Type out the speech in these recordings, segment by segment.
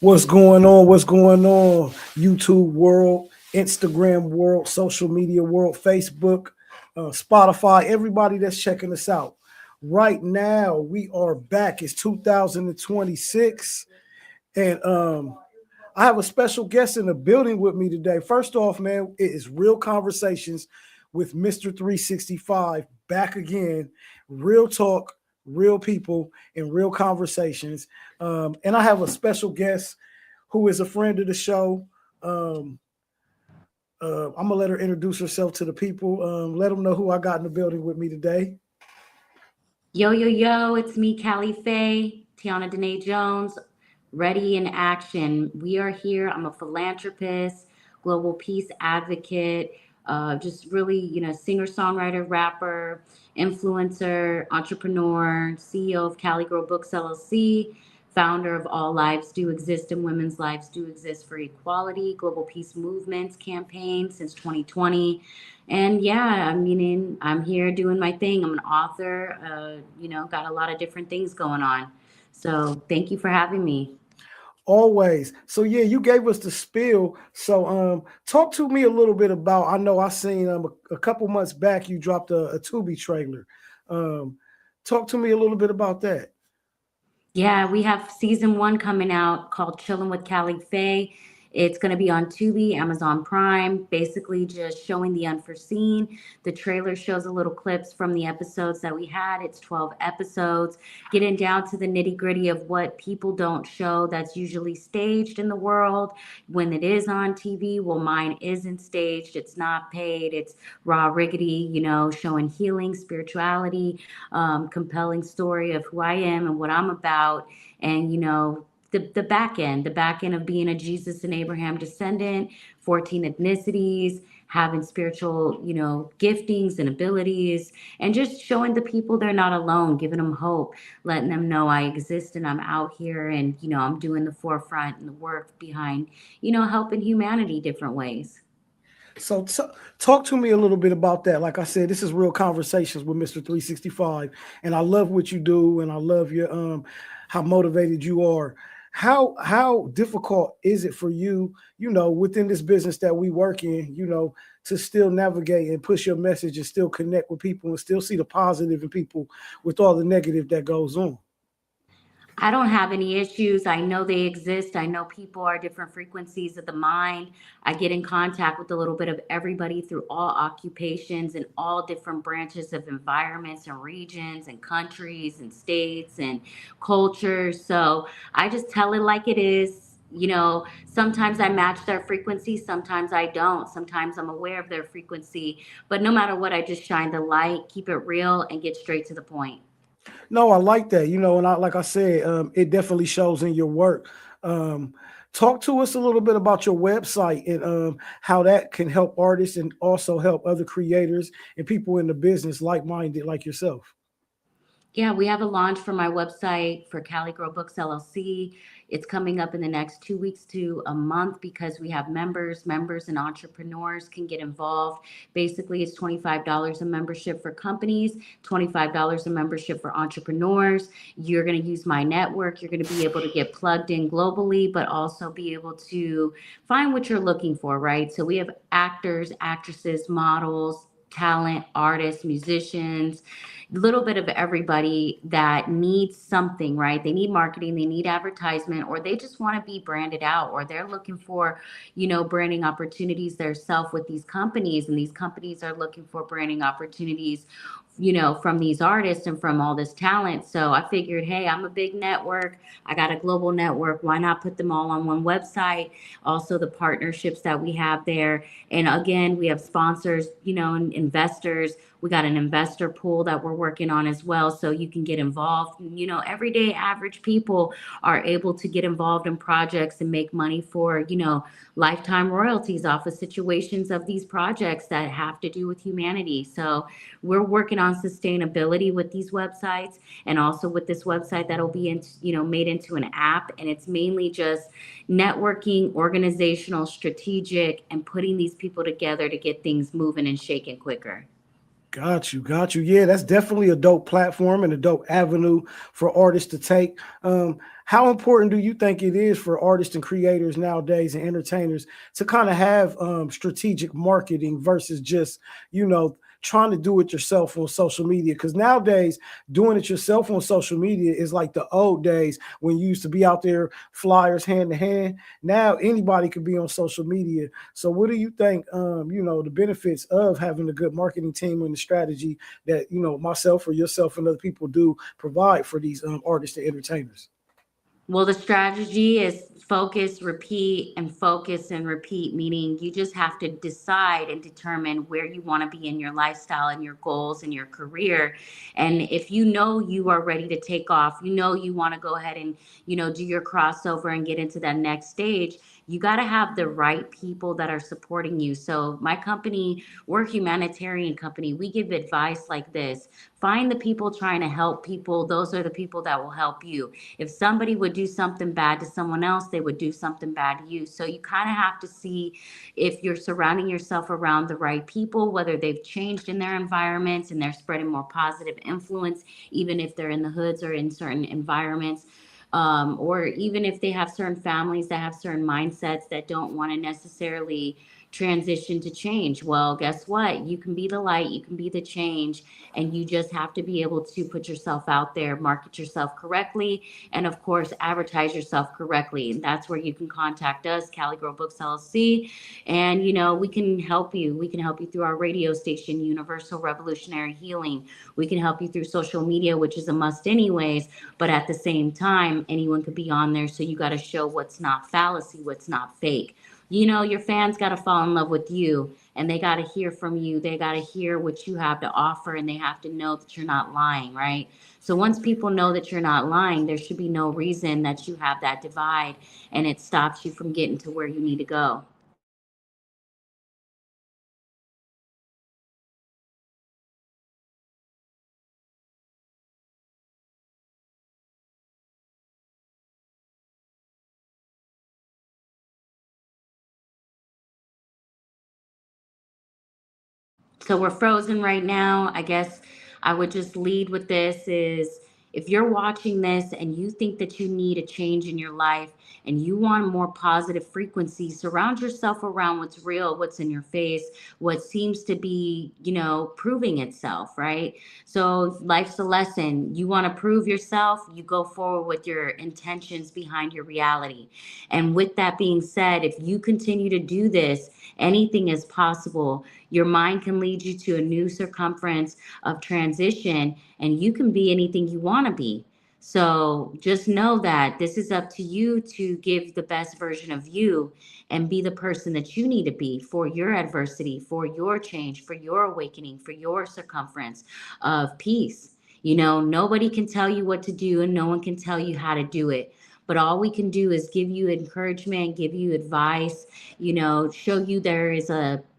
What's going on? What's going on? YouTube world, Instagram world, social media world, Facebook, Spotify, everybody that's checking us out. Right now, we are back. It's 2026. And I have a special guest in the building with me today. First off, man, it is Real Conversations with Mr. 365 back again. Real talk, real people, and real conversations. And I have a special guest who is a friend of the show. Um, I'm gonna let her introduce herself to the people. Let them know who I got in the building with me today. Yo, yo, yo, it's me, Callie Faye, Tiana Danae Jones, ready in action. We are here. I'm a philanthropist, global peace advocate, just really, singer, songwriter, rapper, influencer, entrepreneur, CEO of Cali Girl Books LLC, founder of All Lives Do Exist and Women's Lives Do Exist for Equality, Global Peace Movements campaign since 2020. And yeah, I'm here doing my thing. I'm an author, got a lot of different things going on. So thank you for having me. Always. So yeah, you gave us the spiel. So talk to me a little bit about. I know I seen a couple months back you dropped a Tubi trailer. Um, talk to me a little bit about that. Yeah, we have season one coming out called Chillin' with Callie Faye. It's going to be on Tubi, Amazon Prime, basically just showing the unforeseen. The trailer shows a little clips from the episodes that we had. It's 12 episodes, getting down to the nitty gritty of what people don't show that's usually staged in the world when it is on TV. Well, mine isn't staged, it's not paid, it's raw riggedy, showing healing, spirituality, compelling story of who I am and what I'm about. And, the back end of being a Jesus and Abraham descendant, 14 ethnicities, having spiritual, giftings and abilities, and just showing the people they're not alone, giving them hope, letting them know I exist and I'm out here and, I'm doing the forefront and the work behind, helping humanity different ways. So talk to me a little bit about that. Like I said, this is Real Conversations with Mr. 365, and I love what you do, and I love your how motivated you are. How difficult is it for you, within this business that we work in, to still navigate and push your message and still connect with people and still see the positive in people with all the negative that goes on? I don't have any issues. I know they exist. I know people are different frequencies of the mind. I get in contact with a little bit of everybody through all occupations and all different branches of environments and regions and countries and states and cultures. So I just tell it like it is. Sometimes I match their frequency, sometimes I don't. Sometimes I'm aware of their frequency. But no matter what, I just shine the light, keep it real, and get straight to the point. No, I like that, and like I said, it definitely shows in your work. Um, talk to us a little bit about your website and how that can help artists and also help other creators and people in the business like-minded like yourself. Yeah, we have a launch for my website for Cali Girl Books LLC. It's coming up in the next 2 weeks to a month because we have members. Members and entrepreneurs can get involved. Basically, it's $25 a membership for companies, $25 a membership for entrepreneurs. You're going to use my network. You're going to be able to get plugged in globally, but also be able to find what you're looking for, right? So we have actors, actresses, models, talent, artists, musicians, little bit of everybody that needs something, right? They need marketing, they need advertisement, or they just want to be branded out, or they're looking for, branding opportunities themselves with these companies, and these companies are looking for branding opportunities, from these artists and from all this talent. So I figured, hey, I'm a big network. I got a global network. Why not put them all on one website? Also, the partnerships that we have there. And again, we have sponsors, and investors. We got an investor pool that we're working on as well. So you can get involved. Everyday average people are able to get involved in projects and make money for, lifetime royalties off of situations of these projects that have to do with humanity. So we're working on sustainability with these websites, and also with this website that'll be made into an app. And it's mainly just networking, organizational, strategic, and putting these people together to get things moving and shaking quicker. Got you, got you. Yeah, that's definitely a dope platform and a dope avenue for artists to take. How important do you think it is for artists and creators nowadays and entertainers to kind of have strategic marketing versus just, trying to do it yourself on social media? Because nowadays, doing it yourself on social media is like the old days when you used to be out there flyers hand to hand. Now anybody can be on social media. So what do you think, the benefits of having a good marketing team and the strategy that, myself or yourself and other people do provide for these artists and entertainers? Well, the strategy is focus and repeat, meaning you just have to decide and determine where you want to be in your lifestyle and your goals and your career. And if you know you are ready to take off, you want to go ahead and, do your crossover and get into that next stage, you got to have the right people that are supporting you. So my company, we're a humanitarian company. We give advice like this. Find the people trying to help people. Those are the people that will help you. If somebody would do something bad to someone else, they would do something bad to you. So you kind of have to see if you're surrounding yourself around the right people, whether they've changed in their environments and they're spreading more positive influence, even if they're in the hoods or in certain environments. Or even if they have certain families that have certain mindsets that don't want to necessarily transition to change. Well, guess what? You can be the light, you can be the change, and you just have to be able to put yourself out there, market yourself correctly, and of course, advertise yourself correctly. And that's where you can contact us, Cali Girl Books LLC, and we can help you. We can help you through our radio station, Universal Revolutionary Healing. We can help you through social media, which is a must anyways, but at the same time, anyone could be on there. So you got to show what's not fallacy, what's not fake. Your fans got to fall in love with you, and they got to hear from you. They got to hear what you have to offer, and they have to know that you're not lying, right? So once people know that you're not lying, there should be no reason that you have that divide and it stops you from getting to where you need to go. So we're frozen right now. I guess I would just lead with this is if you're watching this and you think that you need a change in your life and you want a more positive frequency, surround yourself around what's real, what's in your face, what seems to be, proving itself, right? So life's a lesson. You want to prove yourself, you go forward with your intentions behind your reality. And with that being said, if you continue to do this, anything is possible. Your mind can lead you to a new circumference of transition, and you can be anything you want to be. So just know that this is up to you to give the best version of you and be the person that you need to be for your adversity, for your change, for your awakening, for your circumference of peace. Nobody can tell you what to do and no one can tell you how to do it. But all we can do is give you encouragement, give you advice, show you there is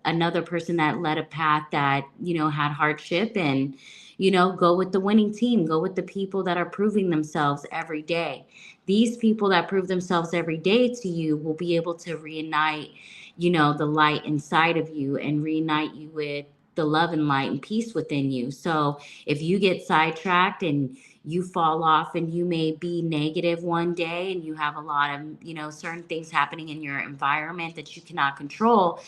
another person that led a path that, had hardship and, go with the winning team, go with the people that are proving themselves every day. These people that prove themselves every day to you will be able to reunite, the light inside of you and reunite you with the love and light and peace within you. So if you get sidetracked and you fall off and you may be negative one day and you have a lot of, certain things happening in your environment that you cannot control,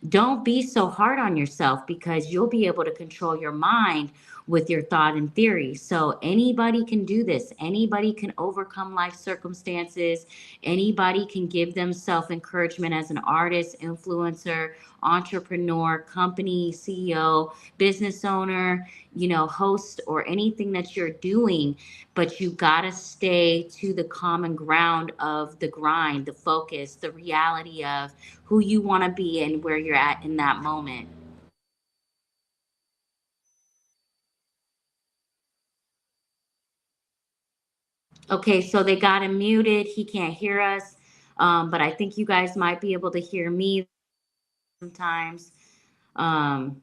don't be so hard on yourself because you'll be able to control your mind with your thought and theory. So anybody can do this. Anybody can overcome life circumstances. Anybody can give them self encouragement as an artist, influencer, entrepreneur, company CEO, business owner, host, or anything that you're doing. But you got to stay to the common ground of the grind, the focus, the reality of who you want to be and where you're at in that moment. Okay, so they got him muted. He can't hear us. But I think you guys might be able to hear me sometimes. Um,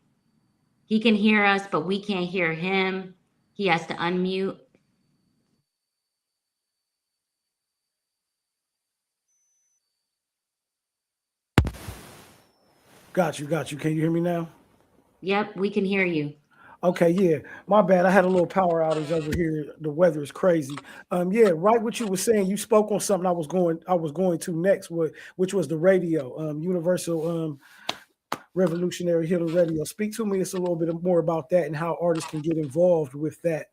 he can hear us, but we can't hear him. He has to unmute. Got you, got you. Can you hear me now? Yep, we can hear you. Okay, yeah, my bad. I had a little power outage over here. The weather is crazy. Yeah, right. What you were saying, you spoke on something I was going to next, which was the radio, Universal Revolutionary Healing Radio. Speak to me just a little bit more about that and how artists can get involved with that.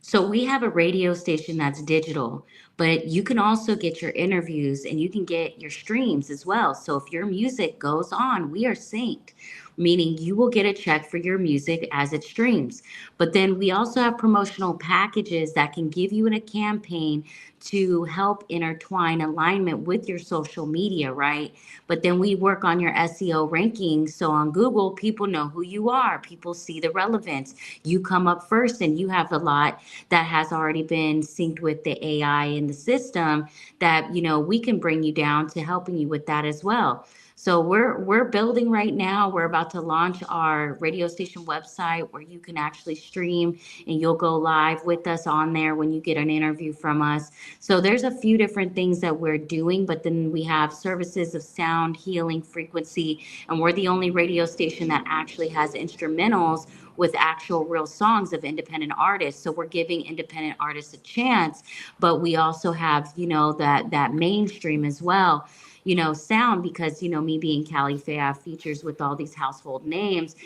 So we have a radio station that's digital, but you can also get your interviews and you can get your streams as well. So if your music goes on, we are synced, meaning you will get a check for your music as it streams. But then we also have promotional packages that can give you in a campaign to help intertwine alignment with your social media, right? But then we work on your SEO rankings. So on Google, people know who you are, people see the relevance. You come up first and you have a lot that has already been synced with the AI in the system that we can bring you down to helping you with that as well. So we're building right now. We're about to launch our radio station website where you can actually stream and you'll go live with us on there when you get an interview from us. So there's a few different things that we're doing, but then we have services of sound healing frequency, and we're the only radio station that actually has instrumentals with actual real songs of independent artists. So we're giving independent artists a chance, but we also have, that mainstream as well, sound, because, me being Cali Faye, I have features with all these household names,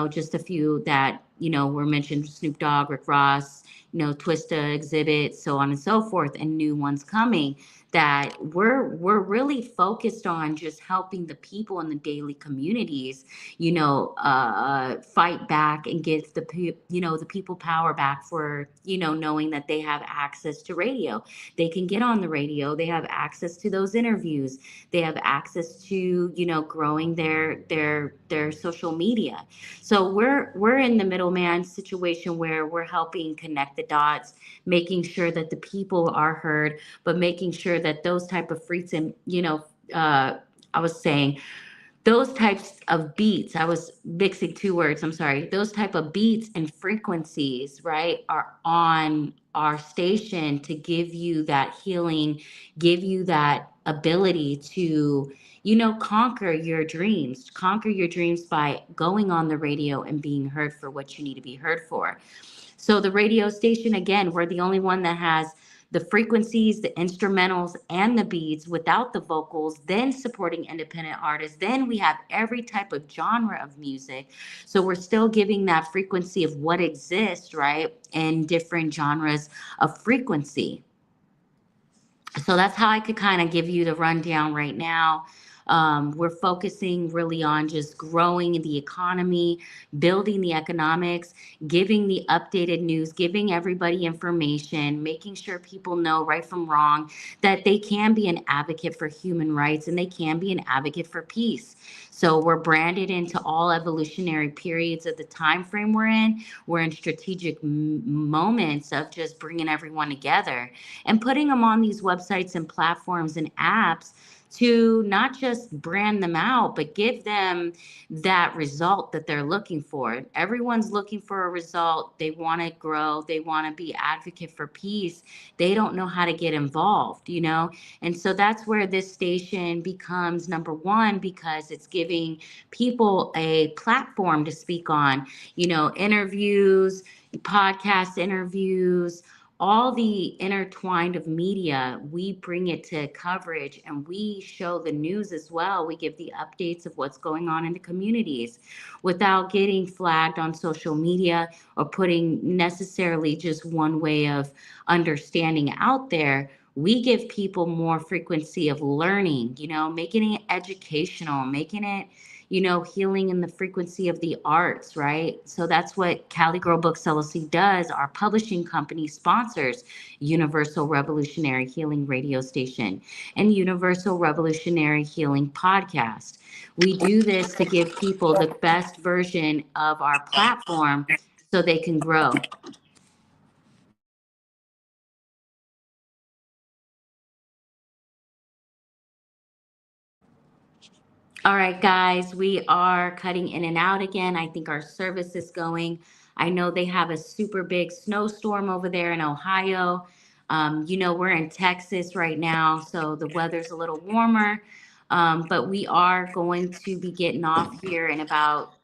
just a few that, were mentioned: Snoop Dogg, Rick Ross, Twista, Exhibit, so on and so forth, and new ones coming, that we're really focused on just helping the people in the daily communities, fight back and give the people power back for, knowing that they have access to radio. They can get on the radio. They have access to those interviews. They have access to, growing their social media. So we're in the middleman situation where we're helping connect the dots, making sure that the people are heard, but making sure that those type of freaks and, I was saying those types of beats, I was mixing two words, I'm sorry, those type of beats and frequencies, right, are on our station to give you that healing, give you that ability to, conquer your dreams by going on the radio and being heard for what you need to be heard for. So the radio station, again, we're the only one that has the frequencies, the instrumentals, and the beats without the vocals, then supporting independent artists. Then we have every type of genre of music. So we're still giving that frequency of what exists, right, in different genres of frequency. So that's how I could kind of give you the rundown right now. We're focusing really on just growing the economy, building the economics, giving the updated news, giving everybody information, making sure people know right from wrong, that they can be an advocate for human rights and they can be an advocate for peace. So we're branded into all evolutionary periods of the time frame we're in. We're in strategic moments of just bringing everyone together and putting them on these websites and platforms and apps to not just brand them out, but give them that result that they're looking for. Everyone's looking for a result. They want to grow. They want to be advocate for peace. They don't know how to get involved, And so that's where this station becomes number one, because it's giving people a platform to speak on, interviews, podcast interviews, all the intertwined of media. We bring it to coverage and we show the news as well. We give the updates of what's going on in the communities without getting flagged on social media or putting necessarily just one way of understanding out there. We give people more frequency of learning, making it educational, making it, healing in the frequency of the arts, right? So that's what Cali Girl Books LLC does. Our publishing company sponsors Universal Revolutionary Healing Radio Station and Universal Revolutionary Healing Podcast. We do this to give people the best version of our platform so they can grow. All right, guys, we are cutting in and out again. I think our service is going. I know they have a super big snowstorm over there in Ohio. We're in Texas right now, so the weather's a little warmer. But we are going to be getting off here in about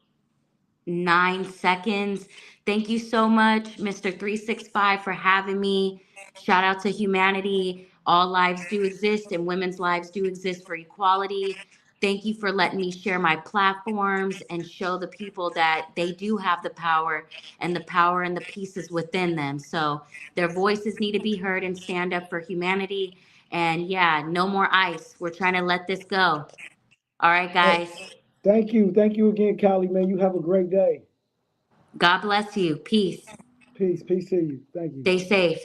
9 seconds. Thank you so much, Mr. 365, for having me. Shout out to humanity. All lives do exist, and women's lives do exist for equality. Thank you for letting me share my platforms and show the people that they do have the power and the pieces within them. So their voices need to be heard and stand up for humanity. And yeah, no more ICE. We're trying to let this go. All right, guys. Thank you. Thank you again, Callie, man. You have a great day. God bless you. Peace. Peace. Peace to you. Thank you. Stay safe.